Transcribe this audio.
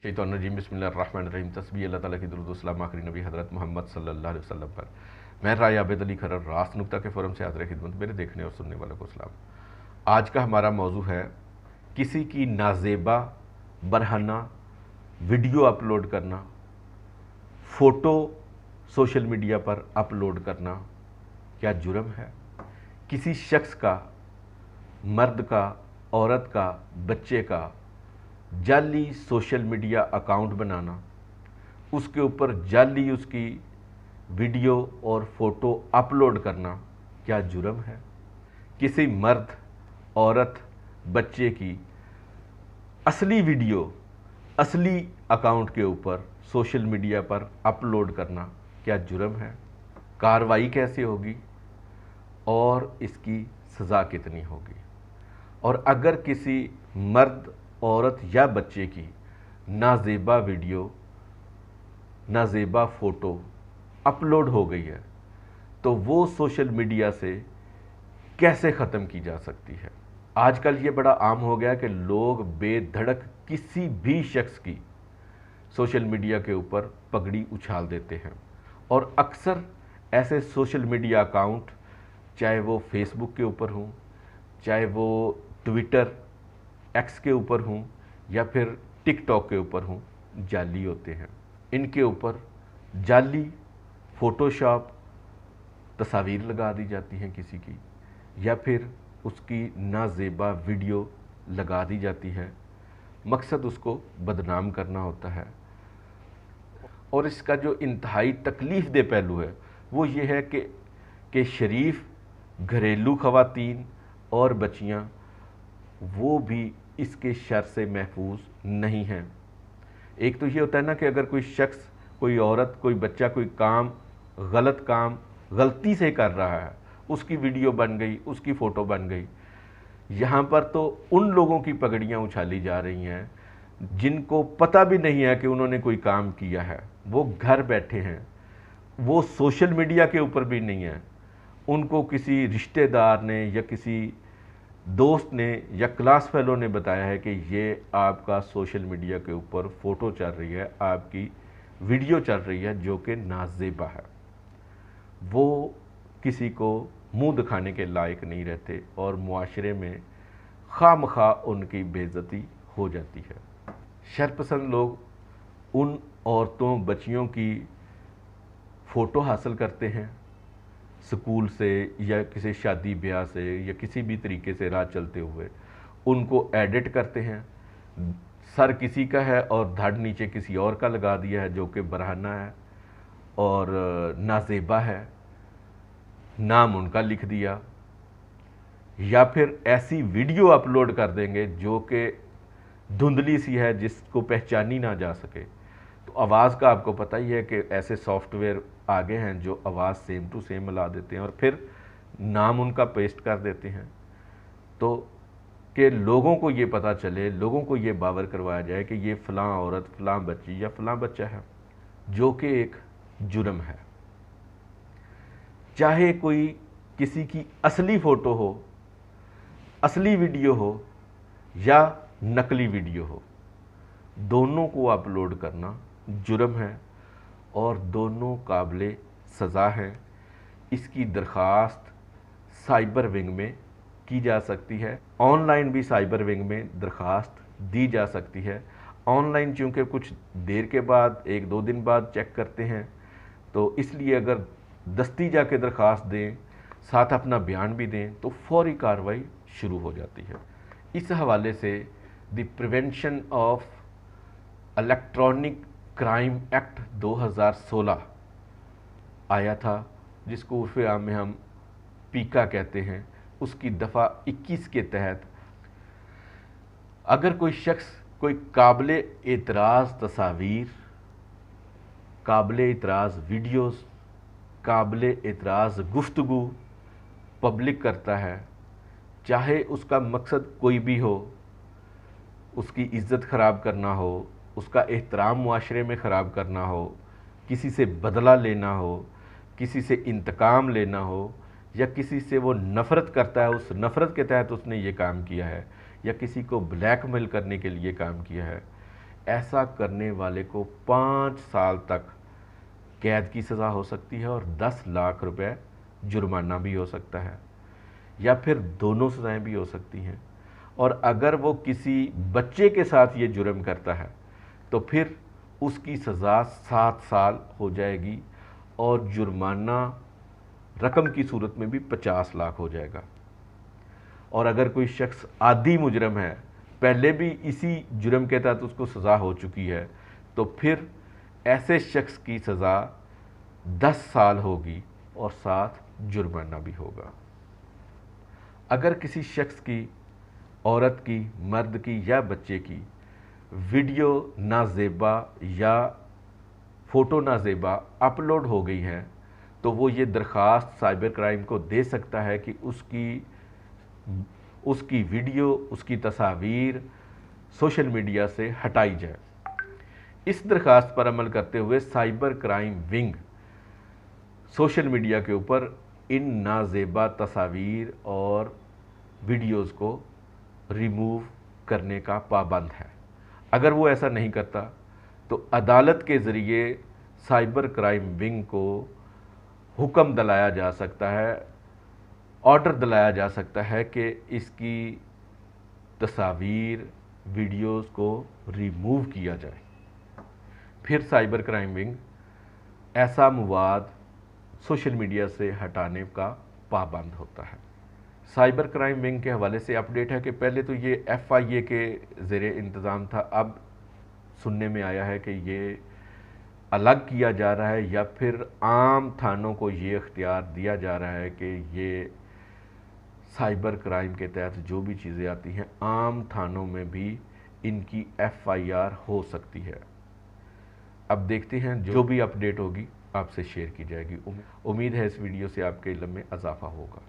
शैतानुर्रजीम बिस्मिल्लाहिर्रहमानिर्रहीम तस्बीह अल्लाह ताला की दुरूद व सलाम आखिरी नबी हज़रत मोहम्मद सल्लल्लाहु अलैहि वसल्लम पर। मैं राय आबिद अली खरर रास्त नुक्ता के फोरम से हाज़िर खिदमत मेरे देखने और सुनने वालों को सलाम। आज का हमारा मौजू है किसी की नाजेबा बरहाना वीडियो अपलोड करना, फ़ोटो सोशल मीडिया पर अपलोड करना क्या जुर्म है। किसी शख्स का, मर्द का, औरत का, बच्चे का जाली सोशल मीडिया अकाउंट बनाना, उसके ऊपर जाली उसकी वीडियो और फ़ोटो अपलोड करना क्या जुर्म है। किसी मर्द, औरत, बच्चे की असली वीडियो असली अकाउंट के ऊपर सोशल मीडिया पर अपलोड करना क्या जुर्म है। कार्रवाई कैसे होगी और इसकी सज़ा कितनी होगी। और अगर किसी मर्द, औरत या बच्चे की नाजेबा वीडियो, नाजेबा फ़ोटो अपलोड हो गई है तो वो सोशल मीडिया से कैसे ख़त्म की जा सकती है। आजकल ये बड़ा आम हो गया कि लोग बेधड़क किसी भी शख्स की सोशल मीडिया के ऊपर पगड़ी उछाल देते हैं। और अक्सर ऐसे सोशल मीडिया अकाउंट, चाहे वो फेसबुक के ऊपर हों, चाहे वो ट्विटर एक्स के ऊपर हों या फिर टिकटॉक के ऊपर हों, जाली होते हैं। इनके ऊपर जाली फ़ोटोशॉप तस्वीर लगा दी जाती हैं किसी की, या फिर उसकी नाजेबा वीडियो लगा दी जाती है। मकसद उसको बदनाम करना होता है। और इसका जो इंतहाई तकलीफ़ दे पहलू है वो ये है कि शरीफ घरेलू ख़वातीन और बच्चियाँ वो भी इसके शर से महफूज नहीं हैं। एक तो ये होता है ना कि अगर कोई शख्स, कोई औरत, कोई बच्चा कोई गलत काम गलती से कर रहा है, उसकी वीडियो बन गई, उसकी फ़ोटो बन गई, यहाँ पर तो उन लोगों की पगड़ियाँ उछाली जा रही हैं जिनको पता भी नहीं है कि उन्होंने कोई काम किया है। वो घर बैठे हैं, वो सोशल मीडिया के ऊपर भी नहीं है। उनको किसी रिश्तेदार ने या किसी दोस्त ने या क्लास फेलो ने बताया है कि ये आपका सोशल मीडिया के ऊपर फ़ोटो चल रही है, आपकी वीडियो चल रही है जो कि नाजेबा है। वो किसी को मुंह दिखाने के लायक नहीं रहते और मुआशरे में खामखा उनकी बेइज्जती हो जाती है। शरपसंद लोग उन औरतों, बच्चियों की फ़ोटो हासिल करते हैं स्कूल से या किसी शादी ब्याह से या किसी भी तरीके से राह चलते हुए, उनको एडिट करते हैं। सर किसी का है और धड़ नीचे किसी और का लगा दिया है जो कि बरहाना है और नाजेबा है, नाम उनका लिख दिया। या फिर ऐसी वीडियो अपलोड कर देंगे जो कि धुंधली सी है, जिसको पहचानी ना जा सके। तो आवाज़ का आपको पता ही है कि ऐसे सॉफ्टवेयर आगे हैं जो आवाज़ सेम टू सेम मिला देते हैं और फिर नाम उनका पेस्ट कर देते हैं, तो कि लोगों को ये पता चले, लोगों को ये बावर करवाया जाए कि ये फ़लाँ औरत, फ़लाँ बच्ची या फ़लाँ बच्चा है, जो कि एक जुर्म है। चाहे कोई किसी की असली फ़ोटो हो, असली वीडियो हो या नकली वीडियो हो, दोनों को अपलोड करना जुर्म है और दोनों काबिले सज़ा हैं। इसकी दरख्वास्त साइबर विंग में की जा सकती है। ऑनलाइन भी साइबर विंग में दरख्वास्त दी जा सकती है। ऑनलाइन चूँकि कुछ देर के बाद, 1-2 दिन बाद चेक करते हैं, तो इसलिए अगर दस्ती जाके दरख्वास्त दें, साथ अपना बयान भी दें, तो फौरी कार्रवाई शुरू हो जाती है। इस हवाले से the prevention of electronic crime act 2016 आया था, जिसको उर्फ़ आम में हम पीका कहते हैं। उसकी दफ़ा 21 के तहत अगर कोई शख्स कोई काबिले एतराज़ तस्वीर, काबिले एतराज़ वीडियोस, काबिले एतराज़ गुफ्तगू पब्लिक करता है, चाहे उसका मकसद कोई भी हो, उसकी इज़्ज़त ख़राब करना हो, उसका एहतराम मुआशरे में ख़राब करना हो, किसी से बदला लेना हो, किसी से इंतकाम लेना हो, या किसी से वो नफ़रत करता है, उस नफ़रत के तहत उसने ये काम किया है, या किसी को ब्लैकमेल करने के लिए काम किया है, ایسا کرنے والے کو 5 سال تک قید کی سزا ہو سکتی ہے اور 10 لاکھ روپے جرمانہ بھی ہو سکتا ہے، یا پھر دونوں سزائیں بھی ہو سکتی ہیں۔ اور اگر وہ کسی بچے کے ساتھ یہ جرم کرتا ہے تو پھر اس کی سزا 7 سال ہو جائے گی اور جرمانہ رقم کی صورت میں بھی 50 لاکھ ہو جائے گا۔ اور اگر کوئی شخص عادی مجرم ہے، پہلے بھی اسی جرم کے تحت اس کو سزا ہو چکی ہے، تو پھر ایسے شخص کی سزا 10 سال ہوگی اور ساتھ جرمانہ بھی ہوگا۔ اگر کسی شخص کی، عورت کی، مرد کی یا بچے کی ویڈیو نازیبا یا فوٹو نازیبا اپلوڈ ہو گئی ہے تو وہ یہ درخواست سائبر کرائم کو دے سکتا ہے کہ اس کی ویڈیو، اس کی تصاویر سوشل میڈیا سے ہٹائی جائے۔ اس درخواست پر عمل کرتے ہوئے cyber crime wing social media کے اوپر ان نازیبا تصاویر اور ویڈیوز کو ریموو کرنے کا پابند ہے۔ اگر وہ ایسا نہیں کرتا تو عدالت کے ذریعے سائبر کرائم ونگ کو حکم دلایا جا سکتا ہے، آرڈر دلایا جا سکتا ہے کہ اس کی تصاویر، ویڈیوز کو ریموو کیا جائے۔ پھر سائبر کرائم ونگ ایسا مواد سوشل میڈیا سے ہٹانے کا پابند ہوتا ہے۔ سائبر کرائم ونگ کے حوالے سے اپڈیٹ ہے کہ پہلے تو یہ FIA کے زیر انتظام تھا، اب سننے میں آیا ہے کہ یہ الگ کیا جا رہا ہے یا پھر عام تھانوں کو یہ اختیار دیا جا رہا ہے کہ یہ سائبر کرائم کے تحت جو بھی چیزیں آتی ہیں عام تھانوں میں بھی ان کی FIR ہو سکتی ہے۔ اب دیکھتے ہیں جو بھی اپڈیٹ ہوگی آپ سے شیئر کی جائے گی۔ امید ہے اس ویڈیو سے آپ کے علم میں اضافہ ہوگا۔